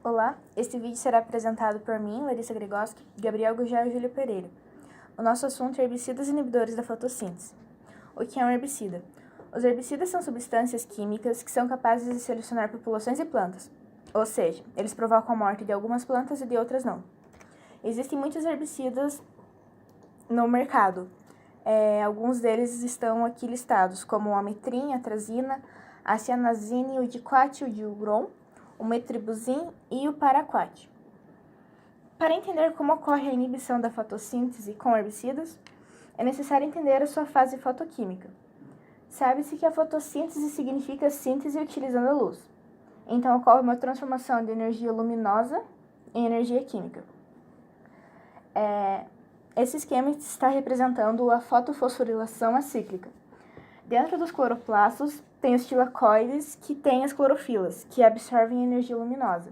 Olá, este vídeo será apresentado por mim, Larissa Gregoski, Gabriel Gugel e Júlia Pereira. O nosso assunto é herbicidas inibidores da fotossíntese. O que é um herbicida? Os herbicidas são substâncias químicas que são capazes de selecionar populações de plantas, ou seja, eles provocam a morte de algumas plantas e de outras não. Existem muitos herbicidas no mercado. Alguns deles estão aqui listados, como o amitrim, a atrazina, a cianazine, o diquat e o diugron, o metribuzin e o paraquat. Para entender como ocorre a inibição da fotossíntese com herbicidas, é necessário entender a sua fase fotoquímica. Sabe-se que a fotossíntese significa síntese utilizando a luz. Então, ocorre uma transformação de energia luminosa em energia química. Esse esquema está representando a fotofosforilação acíclica. Dentro dos cloroplastos, tem os tilacoides, que têm as clorofilas, que absorvem energia luminosa.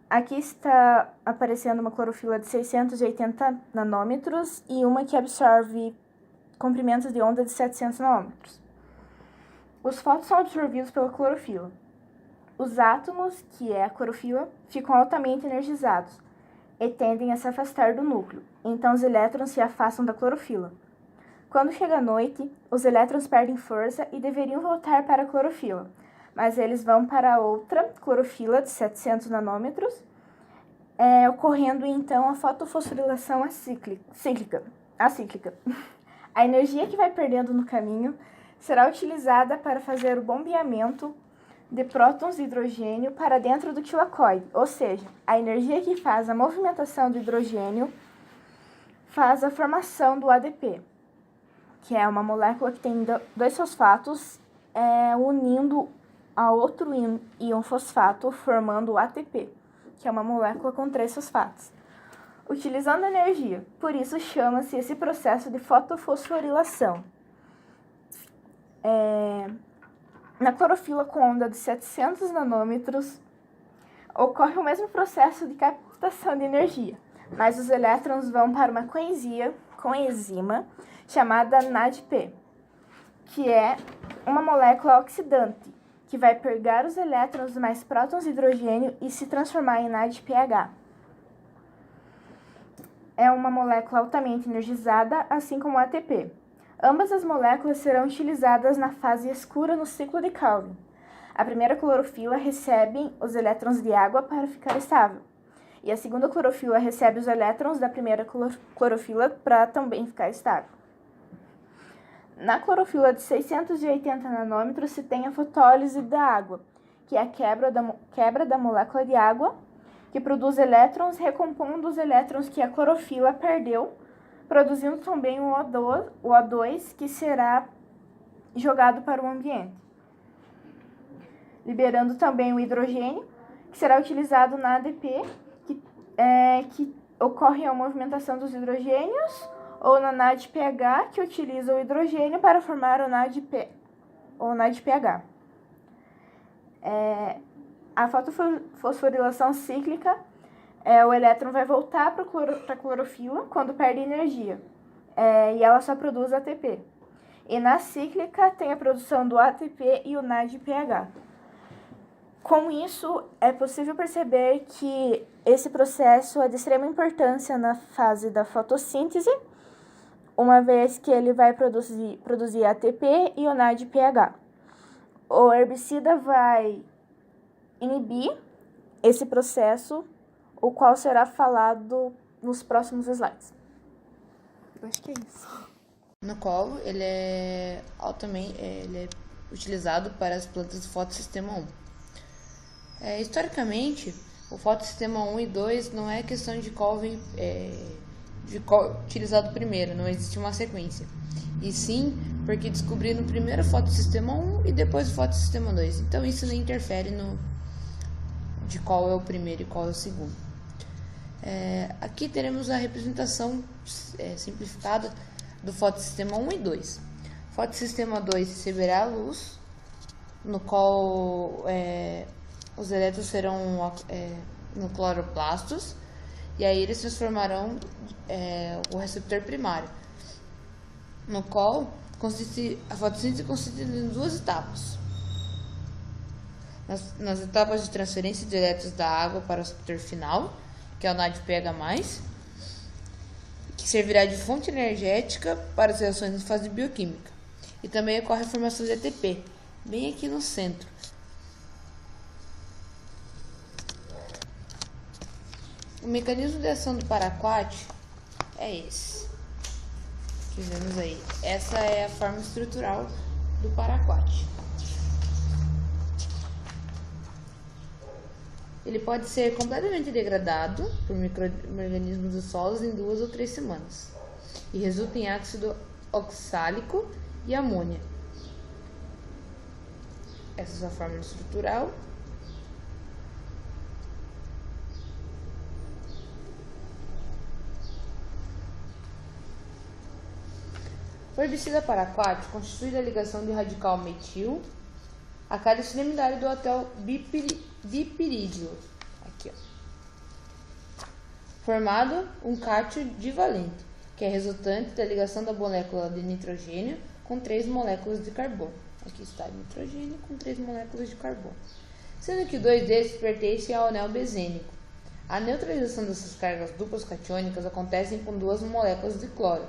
Aqui está aparecendo uma clorofila de 680 nanômetros e uma que absorve comprimentos de onda de 700 nanômetros. Os fótons são absorvidos pela clorofila. Os átomos, que é a clorofila, ficam altamente energizados e tendem a se afastar do núcleo, então os elétrons se afastam da clorofila. Quando chega a noite, os elétrons perdem força e deveriam voltar para a clorofila, mas eles vão para outra clorofila de 700 nanômetros, ocorrendo então a fotofosforilação acíclica. A energia que vai perdendo no caminho será utilizada para fazer o bombeamento de prótons de hidrogênio para dentro do tilacoide, ou seja, a energia que faz a movimentação do hidrogênio faz a formação do ADP, que é uma molécula que tem dois fosfatos unindo a outro íon fosfato, formando o ATP, que é uma molécula com 3 fosfatos. Utilizando energia, por isso chama-se esse processo de fotofosforilação. Na clorofila com onda de 700 nanômetros, ocorre o mesmo processo de captação de energia, mas os elétrons vão para uma coenzima chamada NADP, que é uma molécula oxidante, que vai pegar os elétrons mais prótons de hidrogênio e se transformar em NADPH. É uma molécula altamente energizada, assim como o ATP. Ambas as moléculas serão utilizadas na fase escura no ciclo de Calvin. A primeira clorofila recebe os elétrons de água para ficar estável, e a segunda clorofila recebe os elétrons da primeira clorofila para também ficar estável. Na clorofila de 680 nanômetros se tem a fotólise da água, que é a quebra da molécula de água, que produz elétrons recompondo os elétrons que a clorofila perdeu, produzindo também o O2, que será jogado para o ambiente, liberando também o hidrogênio, que será utilizado na ADP, que ocorre a movimentação dos hidrogênios, ou na NADPH, que utiliza o hidrogênio para formar o NADPH. A fotofosforilação cíclica, o elétron vai voltar para a clorofila quando perde energia, e ela só produz ATP. E na cíclica tem a produção do ATP e o NADPH. Com isso, é possível perceber que esse processo é de extrema importância na fase da fotossíntese, uma vez que ele vai produzir ATP e o NADPH. O herbicida vai inibir esse processo, o qual será falado nos próximos slides. Eu acho que é isso. No qual ele é utilizado para as plantas do fotossistema 1. Historicamente, o fotossistema 1 e 2 não é questão de qual vem utilizado primeiro, não existe uma sequência. E sim, porque descobriram primeiro o fotossistema 1 e depois o fotossistema 2. Então isso não interfere de qual é o primeiro e qual é o segundo. Aqui teremos a representação simplificada do fotossistema 1 e 2. O fotossistema 2 receberá a luz, no qual os elétrons serão no cloroplastos, e aí eles transformarão o receptor primário, no qual a fotossíntese consiste em 2 etapas. nas etapas de transferência de elétrons da água para o receptor final, que é o NADPH+, que servirá de fonte energética para as reações em fase bioquímica. E também ocorre a formação de ATP, bem aqui no centro. O mecanismo de ação do paraquat é esse que vemos aí. Essa é a forma estrutural do paraquat. Ele pode ser completamente degradado por micro-organismos dos solos em 2 ou 3 semanas e resulta em ácido oxálico e amônia. Essa é a sua fórmula estrutural. O herbicida paraquat constitui a ligação de radical metil a cada extremidade do hotel bipirídeo, aqui, ó, formado um cátion divalente, que é resultante da ligação da molécula de nitrogênio com 3 moléculas de carbono. Aqui está nitrogênio com 3 moléculas de carbono, sendo que 2 desses pertencem ao anel benzênico. A neutralização dessas cargas duplas catiônicas acontece com 2 moléculas de cloro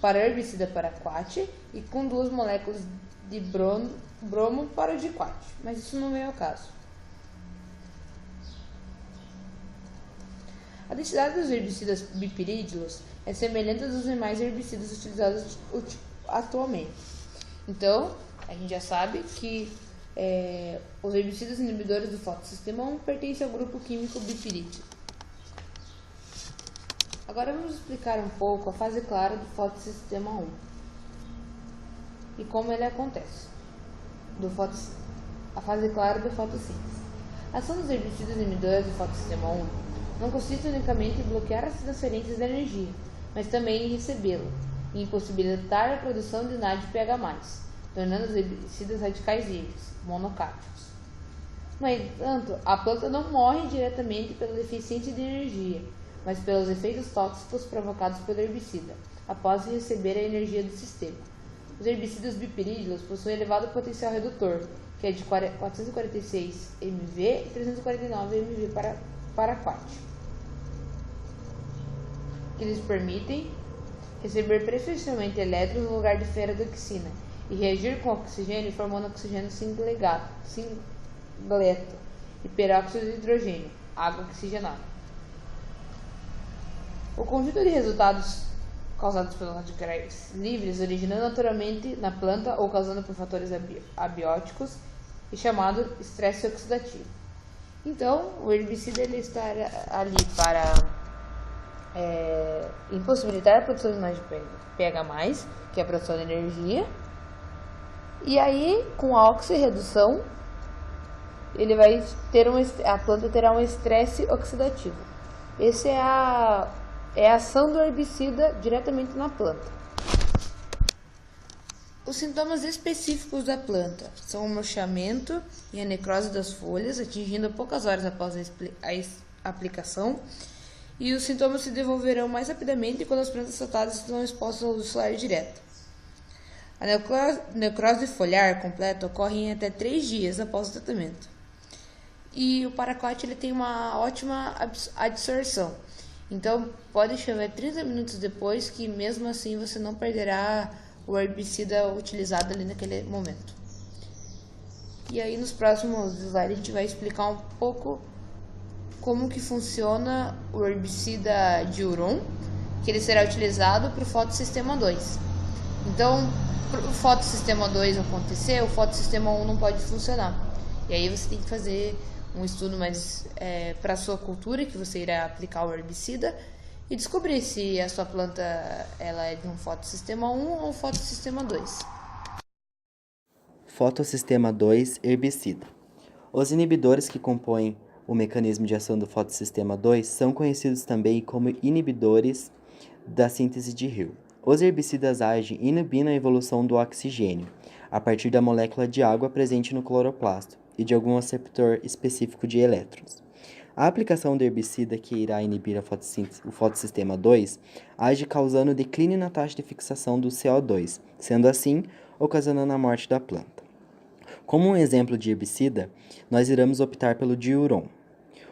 para o herbicida paraquat e com 2 moléculas de bromo para o diquat, mas isso não vem ao caso. A densidade dos herbicidas bipirídeos é semelhante aos demais herbicidas utilizados atualmente. Então, a gente já sabe que os herbicidas inibidores do fotossistema 1 pertencem ao grupo químico bipirídeo. Agora vamos explicar um pouco a fase clara do fotossistema 1 e como ele acontece. A fase clara da fotossíntese. A ação dos herbicidas inibidores do fotossistema 1 não consiste unicamente em bloquear as transferências de energia, mas também em recebê-la e impossibilitar a produção de NADPH+, tornando os herbicidas radicais livres, monocátios. No entanto, a planta não morre diretamente pela deficiência de energia, mas pelos efeitos tóxicos provocados pelo herbicida, após receber a energia do sistema. Os herbicidas bipirídeos possuem elevado potencial redutor, que é de 446 mV e 349 mV para paraquat. Eles permitem receber preferencialmente elétrons no lugar de ferrodoxina e reagir com oxigênio formando oxigênio singleto e peróxido de hidrogênio, água oxigenada. O conjunto de resultados causados pelos radicais livres originando naturalmente na planta ou causando por fatores abióticos e chamado estresse oxidativo. Então, o herbicida ele está ali para impossibilitar a produção de NADPH+, que é a produção de energia, e aí com a oxirredução ele vai ter a planta terá um estresse oxidativo. Essa é a ação do herbicida diretamente na planta. Os sintomas específicos da planta são o murchamento e a necrose das folhas, atingindo poucas horas após a aplicação, e os sintomas se desenvolverão mais rapidamente quando as plantas tratadas estão expostas ao luz solar direta. A necrose foliar completa ocorre em até 3 dias após o tratamento. E o paraquat ele tem uma ótima absorção. Então, pode chover 30 minutos depois que mesmo assim você não perderá o herbicida utilizado ali naquele momento. E aí nos próximos slides a gente vai explicar um pouco como que funciona o herbicida Diuron, que ele será utilizado para o fotossistema 2. Então, para o fotossistema 2 acontecer, o fotossistema 1 não pode funcionar. E aí você tem que fazer um estudo mais para a sua cultura que você irá aplicar o herbicida e descobrir se a sua planta ela é de um fotossistema 1 ou um fotossistema 2. Fotossistema 2 herbicida. Os inibidores que compõem o mecanismo de ação do fotossistema 2 são conhecidos também como inibidores da síntese de Hill. Os herbicidas agem inibindo a evolução do oxigênio a partir da molécula de água presente no cloroplasto e de algum receptor específico de elétrons. A aplicação do herbicida que irá inibir o fotossistema 2 age causando declínio na taxa de fixação do CO2, sendo assim, ocasionando a morte da planta. Como um exemplo de herbicida, nós iremos optar pelo diuron.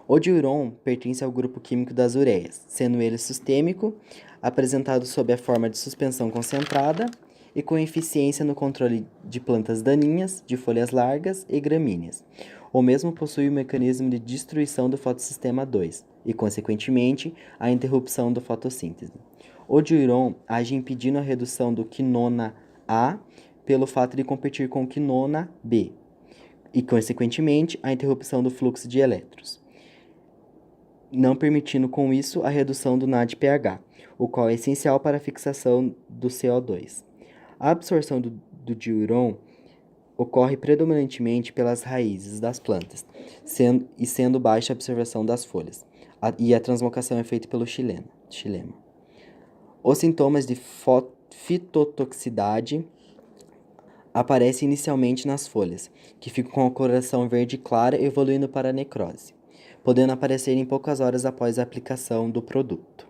O diuron pertence ao grupo químico das ureias, sendo ele sistêmico, apresentado sob a forma de suspensão concentrada e com eficiência no controle de plantas daninhas, de folhas largas e gramíneas. O mesmo possui o mecanismo de destruição do fotossistema 2 e, consequentemente, a interrupção da fotossíntese. O diuron age impedindo a redução do quinona A pelo fato de competir com quinona B e, consequentemente, a interrupção do fluxo de elétrons, não permitindo com isso a redução do NADPH, o qual é essencial para a fixação do CO2. A absorção do diuron ocorre predominantemente pelas raízes das plantas, sendo baixa a absorção das folhas, e a translocação é feita pelo xilema. Os sintomas de fitotoxicidade aparecem inicialmente nas folhas, que ficam com a coloração verde clara evoluindo para a necrose, podendo aparecer em poucas horas após a aplicação do produto.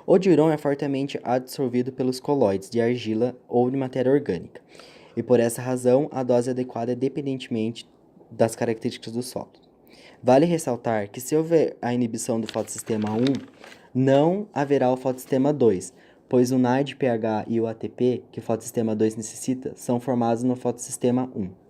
O diuron é fortemente absorvido pelos colóides de argila ou de matéria orgânica, e por essa razão a dose adequada é dependentemente das características do solo. Vale ressaltar que se houver a inibição do fotossistema 1, não haverá o fotossistema 2, pois o NADPH e o ATP que o fotossistema 2 necessita são formados no fotossistema 1.